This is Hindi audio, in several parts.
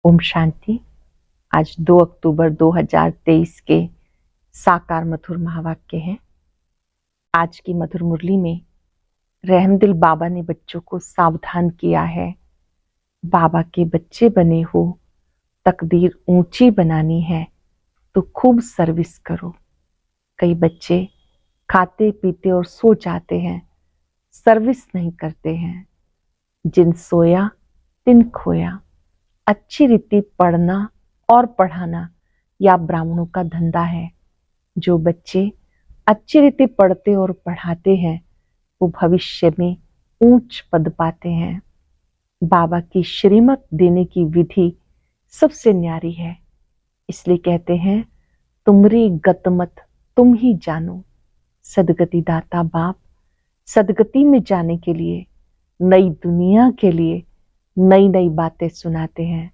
ओम शांति। आज 2 अक्टूबर 2023 के साकार मधुर महावाक्य हैं। आज की मधुर मुरली में रहमदिल बाबा ने बच्चों को सावधान किया है। बाबा के बच्चे बने हो, तकदीर ऊंची बनानी है तो खूब सर्विस करो। कई बच्चे खाते पीते और सो जाते हैं, सर्विस नहीं करते हैं। जिन सोया तिन खोया। अच्छी रीति पढ़ना और पढ़ाना या ब्राह्मणों का धंधा है। जो बच्चे अच्छी रीति पढ़ते और पढ़ाते हैं वो भविष्य में ऊंच पद पाते हैं। बाबा की श्रीमत देने की विधि सबसे न्यारी है, इसलिए कहते हैं तुमरी गतमत तुम ही जानो। सदगति दाता बाप सदगति में जाने के लिए, नई दुनिया के लिए नई नई बातें सुनाते हैं।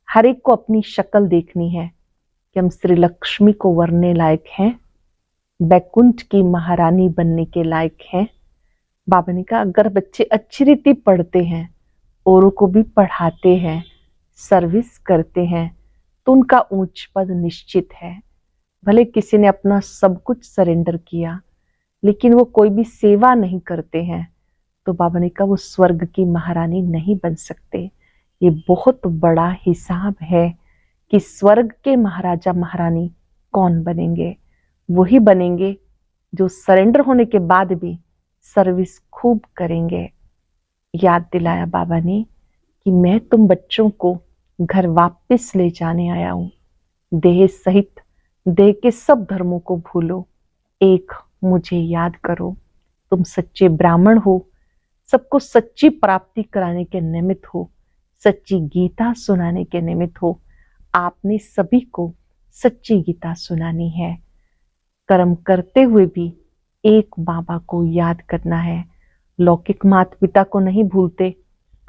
हर एक को अपनी शक्ल देखनी है कि हम श्री लक्ष्मी को वरने लायक हैं, बैकुंठ की महारानी बनने के लायक हैं। बाबा ने कहा अगर बच्चे अच्छी रीति पढ़ते हैं, औरों को भी पढ़ाते हैं, सर्विस करते हैं तो उनका ऊंच पद निश्चित है। भले किसी ने अपना सब कुछ सरेंडर किया लेकिन वो कोई भी सेवा नहीं करते हैं तो बाबा ने कहा वो स्वर्ग की महारानी नहीं बन सकते। ये बहुत बड़ा हिसाब है कि स्वर्ग के महाराजा महारानी कौन बनेंगे। वही बनेंगे जो सरेंडर होने के बाद भी सर्विस खूब करेंगे। याद दिलाया बाबा ने कि मैं तुम बच्चों को घर वापस ले जाने आया हूं। देह सहित देह के सब धर्मों को भूलो, एक मुझे याद करो। तुम सच्चे ब्राह्मण हो, सबको सच्ची प्राप्ति कराने के निमित्त हो, सच्ची गीता सुनाने के निमित्त हो। आपने सभी को सच्ची गीता सुनानी है। कर्म करते हुए भी एक बाबा को याद करना है। लौकिक माता पिता को नहीं भूलते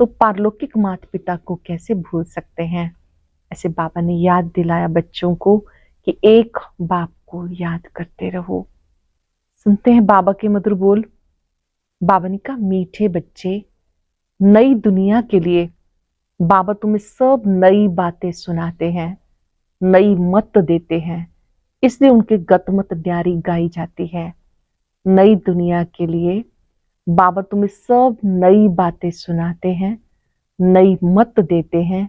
तो पारलौकिक माता पिता को कैसे भूल सकते हैं। ऐसे बाबा ने याद दिलाया बच्चों को कि एक बाप को याद करते रहो। सुनते हैं बाबा के मधुर बोल। बाबा ने कहा मीठे बच्चे, नई दुनिया के लिए बाबा तुम्हें सब नई बातें सुनाते हैं, नई मत देते हैं, इसलिए उनके गतमत न्यारी गाई जाती है। नई दुनिया के लिए बाबा तुम्हें सब नई बातें सुनाते हैं, नई मत देते हैं,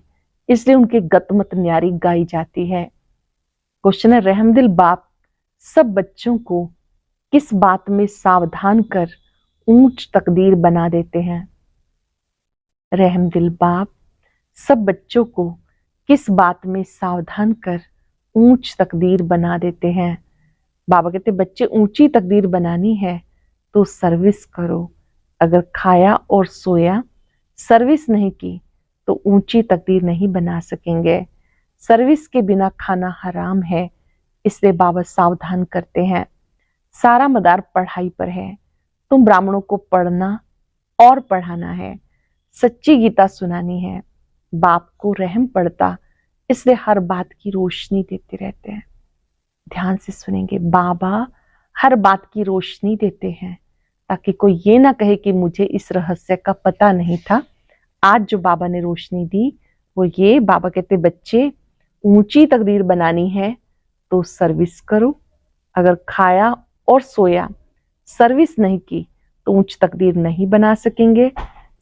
इसलिए उनके गतमत न्यारी गाई जाती है। क्वेश्चन है रहमदिल बाप सब बच्चों को किस बात में सावधान कर ऊंच तकदीर बना देते हैं। रहमदिल बाप सब बच्चों को किस बात में सावधान कर ऊंच तकदीर बना देते हैं। बाबा कहते बच्चे ऊंची तकदीर बनानी है तो सर्विस करो। अगर खाया और सोया, सर्विस नहीं की तो ऊंची तकदीर नहीं बना सकेंगे। सर्विस के बिना खाना हराम है, इसलिए बाबा सावधान करते हैं। सारा मदार पढ़ाई पर है। तुम ब्राह्मणों को पढ़ना और पढ़ाना है, सच्ची गीता सुनानी है। बाप को रहम पड़ता, इसलिए हर बात की रोशनी देते रहते हैं। ध्यान से सुनेंगे, बाबा हर बात की रोशनी देते हैं ताकि कोई ये ना कहे कि मुझे इस रहस्य का पता नहीं था। आज जो बाबा ने रोशनी दी वो ये, बाबा कहते बच्चे ऊंची तकदीर बनानी है तो सर्विस करो। अगर खाया और सोया, सर्विस नहीं की तो ऊंच तकदीर नहीं बना सकेंगे।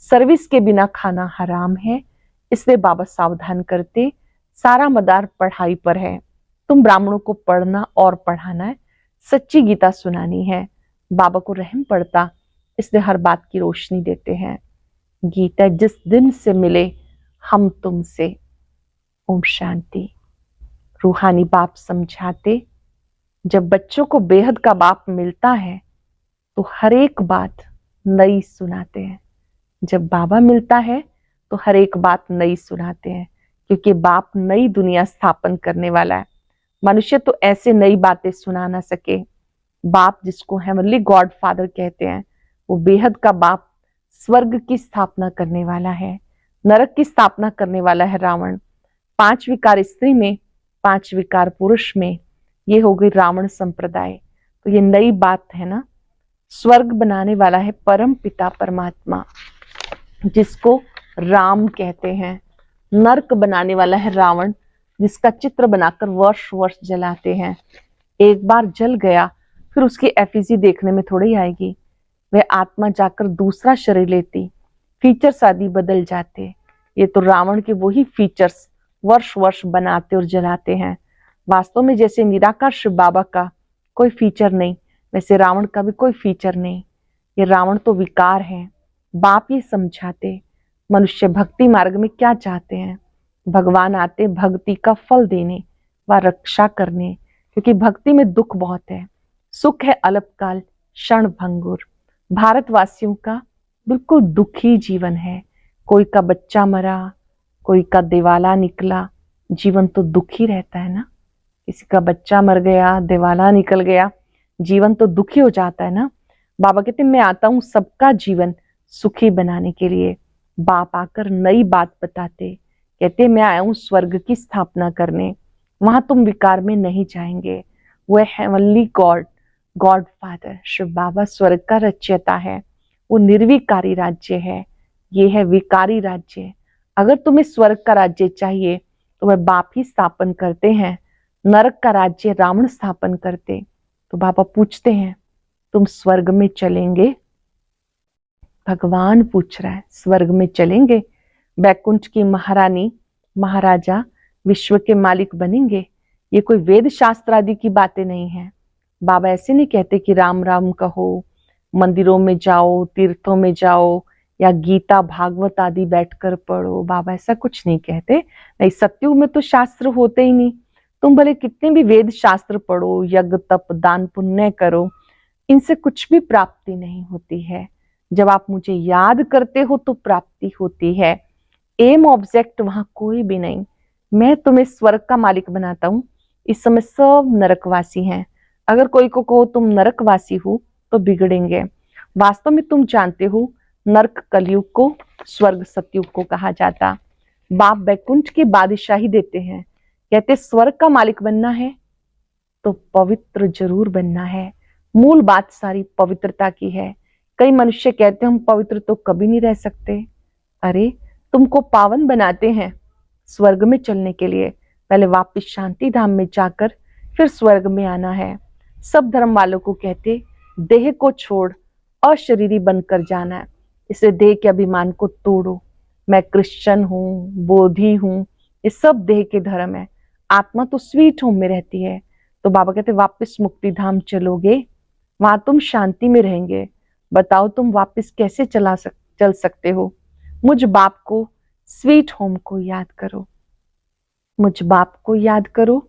सर्विस के बिना खाना हराम है, इसलिए बाबा सावधान करते। सारा मदार पढ़ाई पर है। तुम ब्राह्मणों को पढ़ना और पढ़ाना है, सच्ची गीता सुनानी है। बाबा को रहम पड़ता, इसलिए हर बात की रोशनी देते हैं। गीता जिस दिन से मिले हम तुमसे। ओम शांति। रूहानी बाप समझाते जब बच्चों को बेहद का बाप मिलता है तो हर एक बात नई सुनाते हैं। जब बाबा मिलता है तो हर एक बात नई सुनाते हैं, क्योंकि बाप नई दुनिया स्थापन करने वाला है। मनुष्य तो ऐसे नई बातें सुना ना सके। बाप जिसको हेवनली गॉड फादर कहते हैं, वो बेहद का बाप स्वर्ग की स्थापना करने वाला है, नरक की स्थापना करने वाला है रावण। 5 विकार स्त्री में, 5 विकार पुरुष में, ये हो गई रावण संप्रदाय। तो ये नई बात है ना। स्वर्ग बनाने वाला है परम पिता परमात्मा, जिसको राम कहते हैं। नर्क बनाने वाला है रावण, जिसका चित्र बनाकर वर्ष वर्ष जलाते हैं। एक बार जल गया फिर उसकी एफिजी देखने में थोड़ी आएगी। वह आत्मा जाकर दूसरा शरीर लेती, फीचर्स आदि बदल जाते। ये तो रावण के वही फीचर्स वर्ष वर्ष बनाते और जलाते हैं। वास्तव में जैसे निराकार शिव बाबा का कोई फीचर नहीं, वैसे रावण का भी कोई फीचर नहीं। ये रावण तो विकार है। बाप ये समझाते मनुष्य भक्ति मार्ग में क्या चाहते हैं। भगवान आते भक्ति का फल देने व रक्षा करने, क्योंकि भक्ति में दुख बहुत है। सुख है अल्पकाल, क्षण भंगुर। भारतवासियों का बिल्कुल दुखी जीवन है। कोई का बच्चा मरा, कोई का दिवाला निकला, जीवन तो दुखी रहता है ना। किसी का बच्चा मर गया, दिवाला निकल गया, जीवन तो दुखी हो जाता है ना। बाबा कहते मैं आता हूं सबका जीवन सुखी बनाने के लिए। बाप आकर नई बात बताते, कहते मैं आया हूं स्वर्ग की स्थापना करने। वहां तुम विकार में नहीं जाएंगे। वह heavenly God, God father Shiv Baba स्वर्ग का रचयिता है। वो निर्विकारी राज्य है, ये है विकारी राज्य। अगर तुम्हें स्वर्ग का राज्य चाहिए तो वह बाप ही स्थापन करते हैं। नरक का राज्य रावण स्थापन करते। तो बाबा पूछते हैं तुम स्वर्ग में चलेंगे? भगवान पूछ रहा है स्वर्ग में चलेंगे? बैकुंठ की महारानी महाराजा विश्व के मालिक बनेंगे? ये कोई वेद शास्त्र आदि की बातें नहीं है। बाबा ऐसे नहीं कहते कि राम राम कहो, मंदिरों में जाओ, तीर्थों में जाओ, या गीता भागवत आदि बैठकर पढ़ो। बाबा ऐसा कुछ नहीं कहते। नहीं, सत्युग में तो शास्त्र होते ही नहीं। तुम भले कितने भी वेद शास्त्र पढ़ो, यज्ञ तप दान पुण्य करो, इनसे कुछ भी प्राप्ति नहीं होती है। जब आप मुझे याद करते हो तो प्राप्ति होती है। एम ऑब्जेक्ट वहां कोई भी नहीं। मैं तुम्हें स्वर्ग का मालिक बनाता हूं। इस समय सब नरकवासी हैं। अगर कोई को कहो तुम नरकवासी हो तो बिगड़ेंगे। वास्तव में तुम जानते हो नरक कलयुग को, स्वर्ग सतयुग को कहा जाता। बाप बैकुंठ की बादशाही देते हैं। कहते स्वर्ग का मालिक बनना है तो पवित्र जरूर बनना है। मूल बात सारी पवित्रता की है। कई मनुष्य कहते हैं हम पवित्र तो कभी नहीं रह सकते। अरे तुमको पावन बनाते हैं स्वर्ग में चलने के लिए। पहले वापिस शांति धाम में जाकर फिर स्वर्ग में आना है। सब धर्म वालों को कहते देह को छोड़ अशरीरी बनकर जाना है। इसलिए देह के अभिमान को तोड़ो। मैं क्रिश्चियन हूँ, बोधि हूँ, ये सब देह के धर्म है। आत्मा तो स्वीट होम में रहती है। तो बाबा कहते वापिस मुक्ति धाम चलोगे, वहां तुम शांति में रहेंगे। बताओ तुम वापिस कैसे चल सकते हो? मुझ बाप को, स्वीट होम को याद करो। मुझ बाप को याद करो,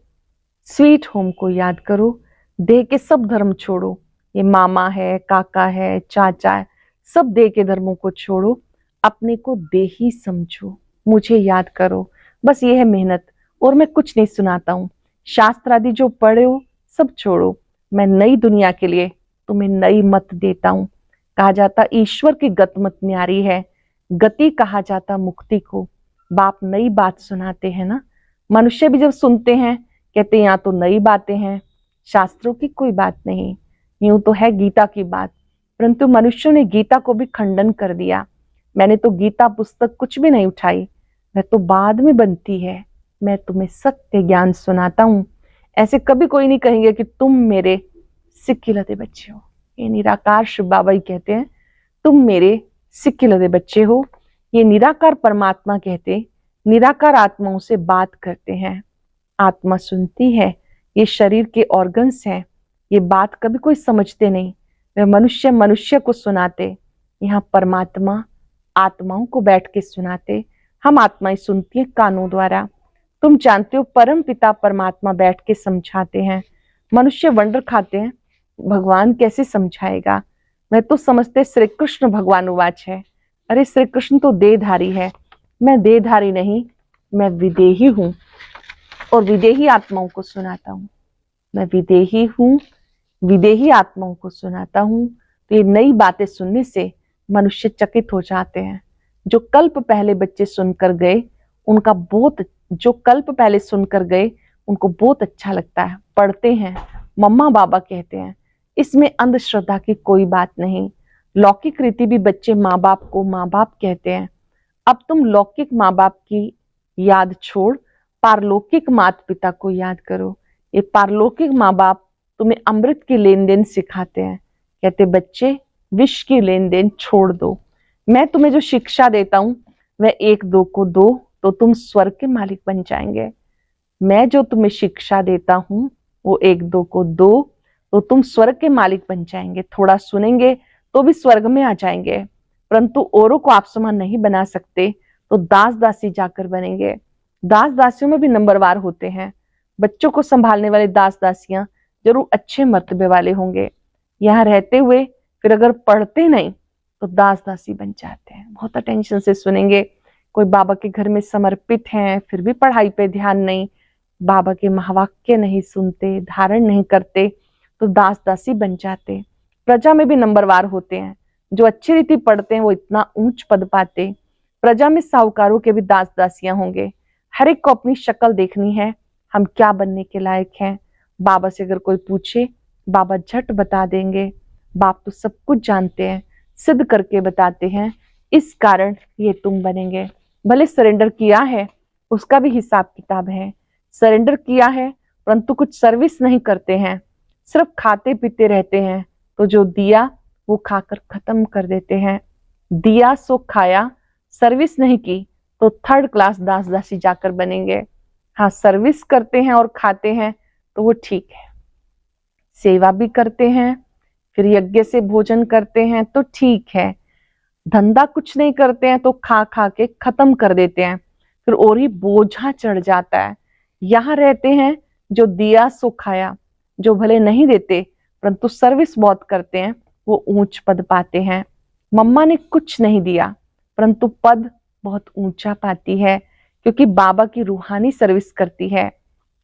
स्वीट होम को याद करो। देह के सब धर्म छोड़ो। ये मामा है, काका है, चाचा है, सब देह के धर्मों को छोड़ो। अपने को देही समझो, मुझे याद करो। बस ये है मेहनत, और मैं कुछ नहीं सुनाता हूँ। शास्त्र आदि जो पढ़े हो सब छोड़ो। मैं नई दुनिया के लिए तुम्हें नई मत देता हूँ। कहा जाता ईश्वर की गत मत न्यारी है, गति कहा जाता मुक्ति को। बाप नई बात सुनाते हैं ना। मनुष्य भी जब सुनते हैं कहते यहाँ तो नई बातें हैं, शास्त्रों की कोई बात नहीं। यूं तो है गीता की बात, परंतु मनुष्यों ने गीता को भी खंडन कर दिया। मैंने तो गीता पुस्तक कुछ भी नहीं उठाई, वह तो बाद में बनती है। मैं तुम्हें सत्य ज्ञान सुनाता हूँ। ऐसे कभी कोई नहीं कहेंगे कि तुम मेरे सिक्के लदे बच्चे हो। ये निराकार शिव बाबा ही कहते हैं तुम मेरे सिक्के लदे बच्चे हो। ये निराकार परमात्मा कहते निराकार आत्माओं से बात करते हैं। आत्मा सुनती है, ये शरीर के ऑर्गन्स हैं। ये बात कभी कोई समझते नहीं, वे मनुष्य मनुष्य को सुनाते। यहाँ परमात्मा आत्माओं को बैठ के सुनाते। हम आत्माएं सुनती हैं कानों द्वारा। तुम जानते हो परम पिता परमात्मा बैठ के समझाते हैं। मनुष्य वंडर खाते हैं भगवान कैसे समझाएगा। मैं तो समझते श्री कृष्ण भगवान उवाच है। अरे श्री कृष्ण तो देहधारी है, मैं देहधारी नहीं, मैं विदेही हूँ और विदेही आत्माओं को सुनाता हूँ। मैं विदेही हूँ, विदेही आत्माओं को सुनाता हूँ। तो ये नई बातें सुनने से मनुष्य चकित हो जाते हैं। जो कल्प पहले बच्चे सुनकर गए उनका बहुत, जो कल्प पहले सुनकर गए उनको बहुत अच्छा लगता है, पढ़ते हैं, मम्मा बाबा कहते हैं। इसमें अंधश्रद्धा की कोई बात नहीं। लौकिक रीति भी बच्चे माँ बाप को माँ बाप कहते हैं। अब तुम लौकिक माँ बाप की याद छोड़ पारलौकिक माता पिता को याद करो। ये पारलौकिक माँ बाप तुम्हें अमृत की लेन देन सिखाते हैं। कहते बच्चे विष की लेन देन छोड़ दो। मैं तुम्हें जो शिक्षा देता हूं वह 1-2 को दो तो तुम स्वर्ग के मालिक बन जाएंगे। मैं जो तुम्हें शिक्षा देता हूं वो 1-2 को दो तो तुम स्वर्ग के मालिक बन जाएंगे। थोड़ा सुनेंगे तो भी स्वर्ग में आ जाएंगे, परंतु औरों को आप समान नहीं बना सकते तो दास दासी जाकर बनेंगे। दास दासियों में भी नंबरवार होते हैं। बच्चों को संभालने वाले दास दासियां जरूर अच्छे मर्तबे वाले होंगे। यहाँ रहते हुए फिर अगर पढ़ते नहीं तो दास दासी बन जाते हैं। बहुत अटेंशन से सुनेंगे। कोई बाबा के घर में समर्पित हैं फिर भी पढ़ाई पे ध्यान नहीं, बाबा के महावाक्य नहीं सुनते, धारण नहीं करते तो दास दासी बन जाते। प्रजा में भी नंबरवार होते हैं। जो अच्छी रीति पढ़ते हैं वो इतना ऊंच पद पाते। प्रजा में साहूकारों के भी दास दासियां होंगे। हर एक को अपनी शक्ल देखनी है, हम क्या बनने के लायक हैं। बाबा से अगर कोई पूछे बाबा झट बता देंगे। बाप तो सब कुछ जानते हैं, सिद्ध करके बताते हैं, इस कारण ये तुम बनेंगे। भले सरेंडर किया है उसका भी हिसाब किताब है। सरेंडर किया है परंतु कुछ सर्विस नहीं करते हैं, सिर्फ खाते पीते रहते हैं तो जो दिया वो खाकर खत्म कर देते हैं। दिया सो खाया, सर्विस नहीं की तो 3rd क्लास दास दासी जाकर बनेंगे। हाँ, सर्विस करते हैं और खाते हैं तो वो ठीक है। सेवा भी करते हैं फिर यज्ञ से भोजन करते हैं तो ठीक है। धंधा कुछ नहीं करते हैं तो खा खा के खत्म कर देते हैं, फिर और ही बोझा चढ़ जाता है। यहाँ रहते हैं जो दिया सो खाया, जो भले नहीं देते परंतु सर्विस बहुत करते हैं वो ऊंच पद पाते हैं। मम्मा ने कुछ नहीं दिया परंतु पद बहुत ऊंचा पाती है क्योंकि बाबा की रूहानी सर्विस करती है।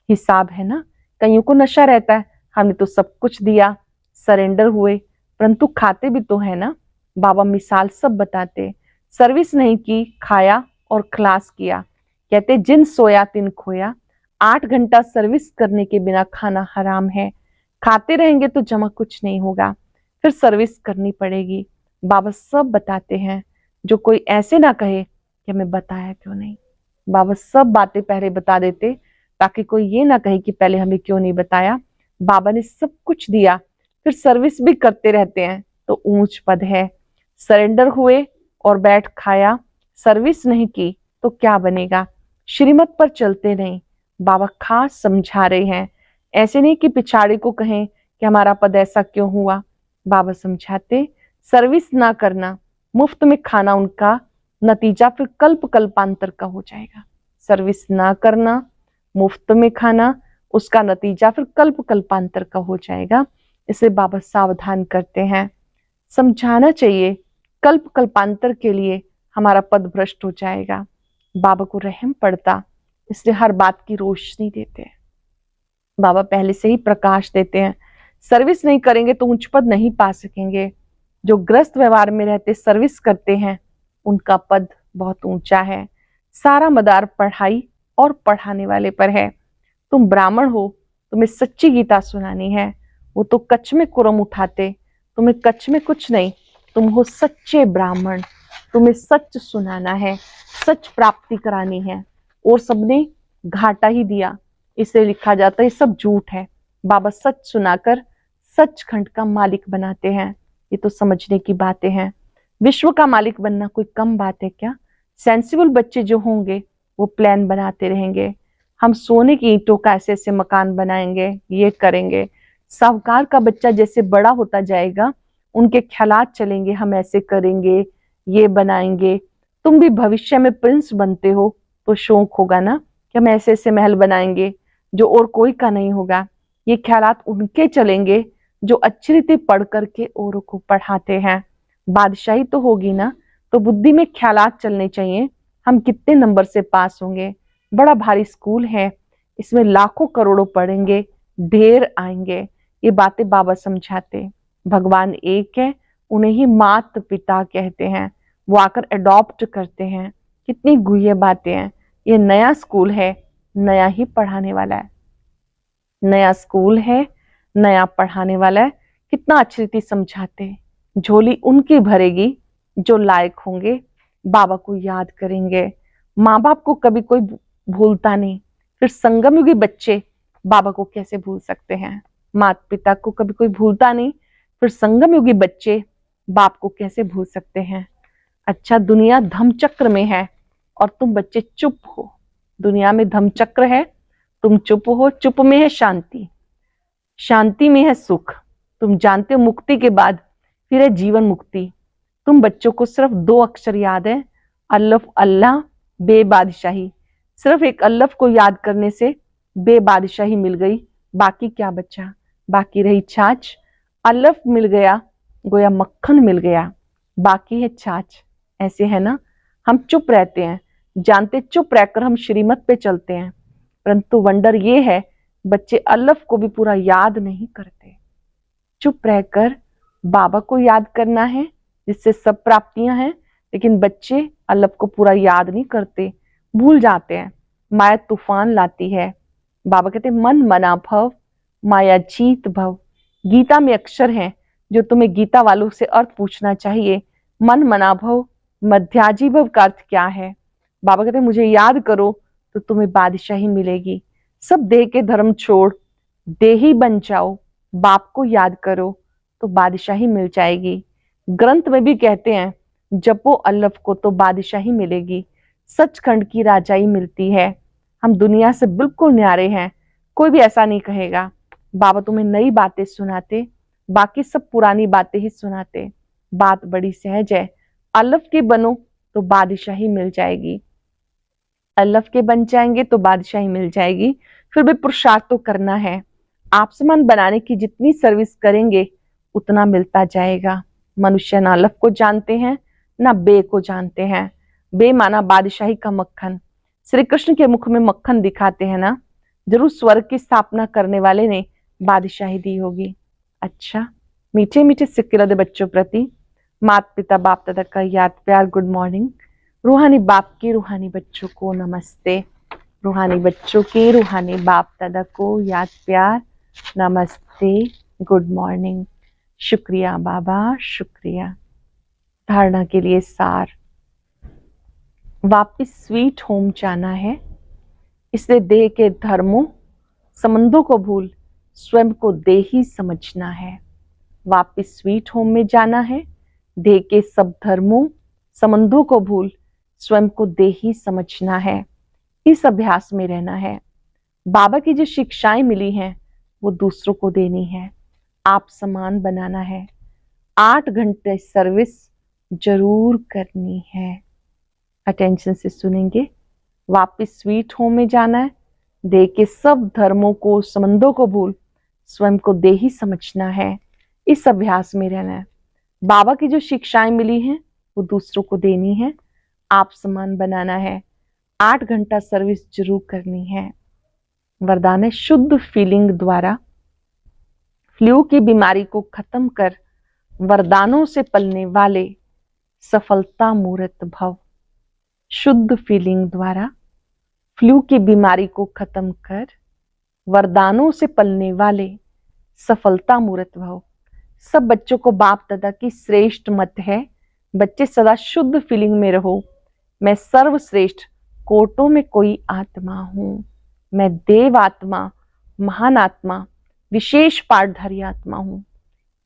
हिसाब है ना, कईयों को नशा रहता है, हमने तो सब कुछ दिया, सरेंडर हुए परंतु खाते भी तो है ना। बाबा मिसाल सब बताते, सर्विस नहीं की, खाया और खलास किया। कहते जिन सोया तिन खोया। 8 घंटा सर्विस करने के बिना खाना हराम है। खाते रहेंगे तो जमा कुछ नहीं होगा, फिर सर्विस करनी पड़ेगी। बाबा सब बताते हैं। जो कोई ऐसे ना कहे कि हमें बताया क्यों नहीं। बाबा सब बातें पहले बता देते ताकि कोई ये ना कहे कि पहले हमें क्यों नहीं बताया। बाबा ने सब कुछ दिया फिर सर्विस भी करते रहते हैं तो ऊंच पद है। सरेंडर हुए और बैठ खाया, सर्विस नहीं की तो क्या बनेगा। श्रीमत पर चलते नहीं। बाबा खास समझा रहे हैं, ऐसे नहीं कि पिछाड़ी को कहें कि हमारा पद ऐसा क्यों हुआ। बाबा समझाते सर्विस ना करना, मुफ्त में खाना, उनका नतीजा फिर कल्प कल्पांतर का हो जाएगा। सर्विस ना करना, मुफ्त में खाना, उसका नतीजा फिर कल्प कल्पांतर का हो जाएगा। इसे बाबा सावधान करते हैं। समझाना चाहिए कल्प कल्पांतर के लिए हमारा पद भ्रष्ट हो जाएगा। बाबा को रहम पड़ता, इसलिए हर बात की रोशनी देते हैं। बाबा पहले से ही प्रकाश देते हैं। सर्विस नहीं करेंगे तो उच्च पद नहीं पा सकेंगे। जो ग्रस्त व्यवहार में रहते सर्विस करते हैं उनका पद बहुत ऊंचा है। सारा मदार पढ़ाई और पढ़ाने वाले पर है। तुम ब्राह्मण हो, तुम्हें सच्ची गीता सुनानी है। वो तो कच्छ में कुरम उठाते, तुम्हें कच्छ में कुछ नहीं, तुम हो सच्चे ब्राह्मण। तुम्हें सच सुनाना है, सच प्राप्ति करानी है। और सबने घाटा ही दिया, इसे लिखा जाता है सब झूठ है। बाबा सच सुनाकर सचखंड का मालिक बनाते हैं। ये तो समझने की बातें हैं। विश्व का मालिक बनना कोई कम बात है क्या। सेंसिबल बच्चे जो होंगे वो प्लान बनाते रहेंगे, हम सोने की ईंटों का ऐसे ऐसे मकान बनाएंगे, ये करेंगे। साहूकार का बच्चा जैसे बड़ा होता जाएगा उनके ख्यालात चलेंगे, हम ऐसे करेंगे, ये बनाएंगे। तुम भी भविष्य में प्रिंस बनते हो तो शौक होगा ना कि हम ऐसे ऐसे महल बनाएंगे जो और कोई का नहीं होगा। ये ख्यालात उनके चलेंगे जो अच्छी रीति पढ़ करके औरों को पढ़ाते हैं। बादशाही तो होगी ना, तो बुद्धि में ख्यालात चलने चाहिए, हम कितने नंबर से पास होंगे। बड़ा भारी स्कूल है, इसमें लाखों करोड़ों पढ़ेंगे, ढेर आएंगे। ये बातें बाबा समझाते। भगवान एक है, उन्हें ही माता पिता कहते हैं, वो आकर अडॉप्ट करते हैं। कितनी गुह्य बातें हैं। ये नया स्कूल है, नया ही पढ़ाने वाला है। नया स्कूल है, नया पढ़ाने वाला है। कितना अच्छी रीति समझाते हैं। झोली उनकी भरेगी जो लायक होंगे, बाबा को याद करेंगे। माँ बाप को कभी कोई भूलता नहीं, फिर संगम युगी बच्चे बाबा को कैसे भूल सकते हैं। माता पिता को कभी कोई भूलता नहीं, फिर संगम युगी बच्चे बाप को कैसे भूल सकते हैं। अच्छा, दुनिया धम चक्र में है और तुम बच्चे चुप हो। दुनिया में धम चक्र है, तुम चुप हो। चुप में है शांति, शांति में है सुख। तुम जानते हो मुक्ति के बाद फिर है जीवन मुक्ति। तुम बच्चों को सिर्फ 2 अक्षर याद है, अल्लफ अल्लाह, बेबादशाही। सिर्फ एक अल्लफ को याद करने से बेबादशाही मिल गई, बाकी क्या बचा? बाकी रही छाछ। अल्लफ मिल गया, गोया मक्खन मिल गया, बाकी है छाछ। ऐसे है ना, हम चुप रहते हैं, जानते चुप रहकर हम श्रीमत पे चलते हैं, परंतु वंडर ये है बच्चे अल्लफ को भी पूरा याद नहीं करते। चुप रहकर बाबा को याद करना है जिससे सब प्राप्तियां हैं, लेकिन बच्चे अल्लफ को पूरा याद नहीं करते, भूल जाते हैं। माया तूफान लाती है। बाबा कहते मन मना भव, माया जीत भव। गीता में अक्षर हैं जो तुम्हें गीता वालों से अर्थ पूछना चाहिए। मन मना भव, मध्याजी भव का अर्थ क्या है? बाबा कहते मुझे याद करो तो तुम्हें बादशाही मिलेगी। सब देह के धर्म छोड़ देही बन जाओ, बाप को याद करो तो बादशाही मिल जाएगी। ग्रंथ में भी कहते हैं जपो अल्लफ को तो बादशाही मिलेगी, सचखंड की राजाई मिलती है। हम दुनिया से बिल्कुल न्यारे हैं, कोई भी ऐसा नहीं कहेगा। बाबा तुम्हें नई बातें सुनाते, बाकी सब पुरानी बातें ही सुनाते। बात बड़ी सहज है, अल्लफ के बनो तो बादशाही मिल जाएगी। अल्लफ के बन जाएंगे तो बादशाही मिल जाएगी। फिर भी पुरुषार्थ तो करना है। आप समान बनाने की जितनी सर्विस करेंगे उतना मिलता जाएगा। मनुष्य ना अल्लफ को जानते हैं ना बे को जानते हैं। बे माना बादशाही का मक्खन। श्री कृष्ण के मुख में मक्खन दिखाते हैं ना, जरूर स्वर्ग की स्थापना करने वाले ने बादशाही दी होगी। अच्छा, मीठे मीठे सिक्के लदे बच्चों प्रति माता पिता बाप दादा का याद प्यार गुड मॉर्निंग। रूहानी बाप के रूहानी बच्चों को नमस्ते। रूहानी बच्चों के रूहानी बाप दादा को याद प्यार नमस्ते, गुड मॉर्निंग। शुक्रिया बाबा, शुक्रिया। धारणा के लिए सार, वापिस स्वीट होम जाना है, इसलिए देह के धर्मों संबंधों को भूल स्वयं को देही समझना है। वापिस स्वीट होम में जाना है, देह के सब धर्मों संबंधों को भूल स्वयं को देही समझना है। इस अभ्यास में रहना है। बाबा की जो शिक्षाएं मिली हैं वो दूसरों को देनी है, आप समान बनाना है। 8 घंटे सर्विस जरूर करनी है। अटेंशन से सुनेंगे। वापिस स्वीट होम में जाना है, देह के सब धर्मों को संबंधों को भूल स्वयं को देही समझना है। इस अभ्यास में रहना है। बाबा की जो शिक्षाएं मिली हैं वो दूसरों को देनी है, आप समान बनाना है। 8 घंटा सर्विस जरूर करनी है। वरदान है शुद्ध फीलिंग द्वारा फ्लू की बीमारी को खत्म कर वरदानों से पलने वाले सफलता मूर्त भव। शुद्ध फीलिंग द्वारा फ्लू की बीमारी को खत्म कर वरदानों से पलने वाले सफलता मूर्त भव। सब बच्चों को बाप दादा की श्रेष्ठ मत है, बच्चे सदा शुद्ध फीलिंग में रहो। मैं सर्वश्रेष्ठ कोटों में कोई आत्मा हूं। मैं देव आत्मा, महान आत्मा, विशेष पाठधारी आत्मा हूं।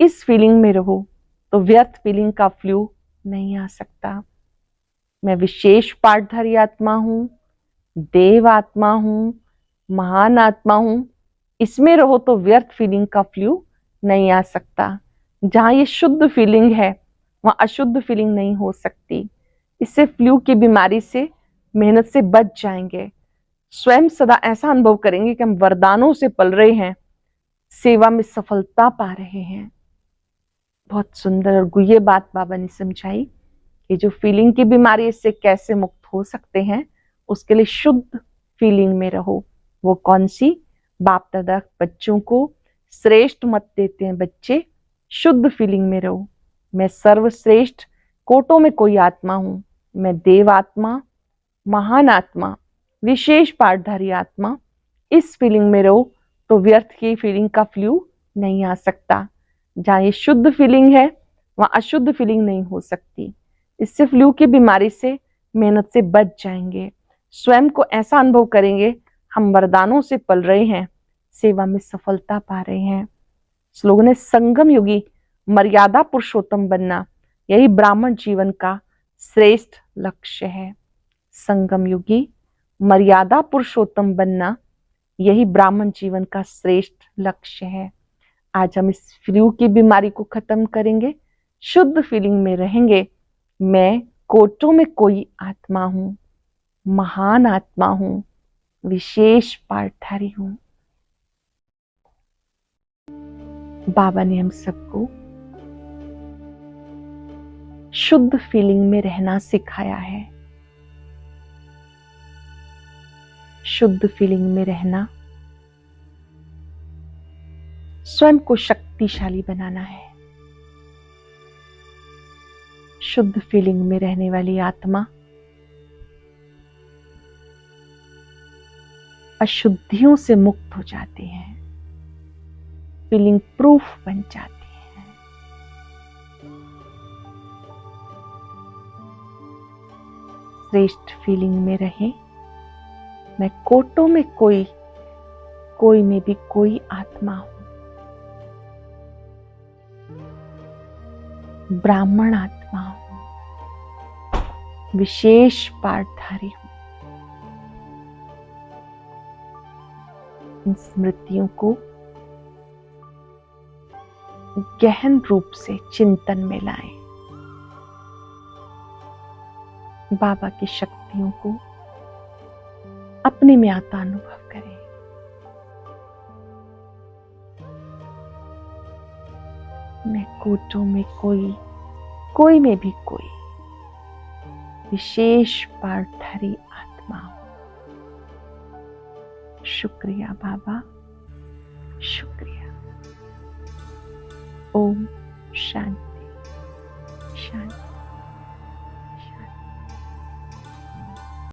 इस फीलिंग में रहो तो व्यर्थ फीलिंग का फ्लू नहीं आ सकता। मैं विशेष पाठधारी आत्मा हूं, देव आत्मा हूं, महान आत्मा हूं। इसमें रहो तो व्यर्थ फीलिंग का फ्लू नहीं आ सकता। जहां ये शुद्ध फीलिंग है वहां अशुद्ध फीलिंग नहीं हो सकती। इससे फ्लू की बीमारी से मेहनत से बच जाएंगे। स्वयं सदा ऐसा अनुभव करेंगे कि हम वरदानों से पल रहे हैं, सेवा में सफलता पा रहे हैं। बहुत सुंदर और गुह्य बात बाबा ने समझाई कि जो फीलिंग की बीमारी, इससे कैसे मुक्त हो सकते हैं। उसके लिए शुद्ध फीलिंग में रहो। वो कौन सी? बाप दादा बच्चों को श्रेष्ठ मत देते हैं, बच्चे शुद्ध फीलिंग में रहो। मैं सर्वश्रेष्ठ कोटों में कोई आत्मा हूं। मैं देव आत्मा, महान आत्मा, विशेष पाठधारी आत्मा। इस फीलिंग में रहो तो व्यर्थ की फीलिंग का फ्लू नहीं आ सकता। जहां ये शुद्ध फीलिंग है वहां अशुद्ध फीलिंग नहीं हो सकती। इससे फ्लू की बीमारी से मेहनत से बच जाएंगे। स्वयं को ऐसा अनुभव करेंगे हम वरदानों से पल रहे हैं, सेवा में सफलता पा रहे हैं। स्लोगन है संगम युगी मर्यादा पुरुषोत्तम बनना, यही ब्राह्मण जीवन का श्रेष्ठ लक्ष्य है। संगम युगी मर्यादा पुरुषोत्तम बनना, यही ब्राह्मण जीवन का श्रेष्ठ लक्ष्य है। आज हम इस फ्लू की बीमारी को खत्म करेंगे, शुद्ध फीलिंग में रहेंगे। मैं कोटों में कोई आत्मा हूं, महान आत्मा हूं, विशेष पाठधारी हूं। बाबा ने हम सबको शुद्ध फीलिंग में रहना सिखाया है। शुद्ध फीलिंग में रहना स्वयं को शक्तिशाली बनाना है। शुद्ध फीलिंग में रहने वाली आत्मा अशुद्धियों से मुक्त हो जाती है, फीलिंग प्रूफ बन जाती है। श्रेष्ठ फीलिंग में रहे। मैं कोटों में कोई में भी कोई आत्मा हूं, ब्राह्मण आत्मा हूं, विशेष पाठधारी हूं। इन स्मृतियों को गहन रूप से चिंतन में लाएं। बाबा की शक्तियों को अपने में आता अनुभव करें। मैं कोटों में कोई में भी कोई विशेष पाठधारी आत्मा हूं। शुक्रिया बाबा, शुक्रिया। ओम शांति शांति।